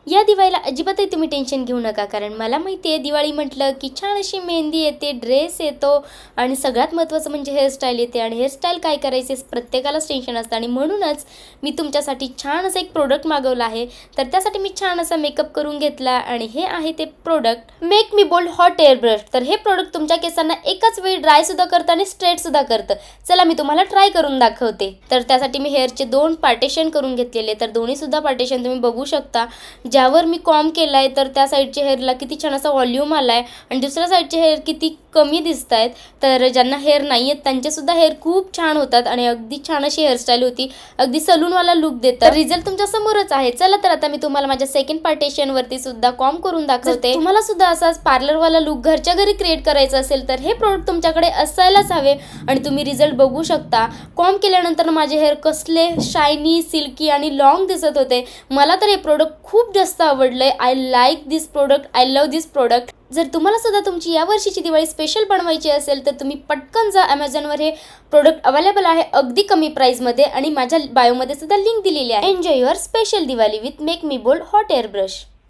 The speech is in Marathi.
या दिवाळीला अजिबातही तुम्ही टेन्शन घेऊ नका, कारण मला माहिती आहे दिवाळी म्हटलं की छान अशी मेहंदी येते, ड्रेस येतो आणि सगळ्यात महत्त्वाचं म्हणजे हेअरस्टाईल येते. आणि हेअरस्टाईल काय करायचे प्रत्येकालाच टेन्शन असतं आणि म्हणूनच मी तुमच्यासाठी छान असं एक प्रोडक्ट मागवलं आहे. तर त्यासाठी मी छान असा मेकअप करून घेतला आणि हे आहे ते product make me bold hot air brush. तर हे प्रोडक्ट तुमच्या केसांना एकाच वेळी ड्रायसुद्धा करतं आणि स्ट्रेटसुद्धा करतं. चला मी तुम्हाला ट्राय करून दाखवते. तर त्यासाठी मी हेअरचे 2 पार्टिशन करून घेतलेले. तर दोन्हीसुद्धा पार्टिशन तुम्ही बघू शकता. ज्यावर मी कॉम्ब केला आहे तर त्या साईडच्या हेअरला किती छान असा व्हॉल्यूम आला आहे आणि दुसऱ्या साईडचे हेअर किती कमी दिसत आहेत. तर ज्यांना हेअर नाही आहेत त्यांचेसुद्धा हेअर खूप छान होतात आणि अगदी छान अशी हेअरस्टाईल होती, अगदी सलूनवाला लुक देतात. रिझल्ट तुमच्या समोरच आहे. चला तर आता मी तुम्हाला माझ्या सेकंड पार्टिशनवरती सुद्धा कॉम्ब करून दाखवते. तुम्हाला सुद्धा असाच पार्लरवाला लुक घरच्या घरी क्रिएट करायचा असेल तर हे प्रोडक्ट तुमच्याकडे असायलाच हवे आणि तुम्ही रिझल्ट बघू शकता. कॉम्ब केल्यानंतर माझे हेअर कसले शायनी, सिल्की आणि लॉंग दिसत होते. मला तर हे प्रोडक्ट खूप जास्त आवडलंय. I like this product, I love this product. जर तुम्हाला सुद्धा तुमची या वर्षीची दिवाळी स्पेशल बनवायची असेल तर तुम्ही पटकन जा. ॲमेझॉनवर हे प्रोडक्ट अवेलेबल आहे अगदी कमी प्राईजमध्ये आणि माझ्या बायोमध्ये सुद्धा लिंक दिलेली आहे. Enjoy your special Diwali with make me bold hot air brush.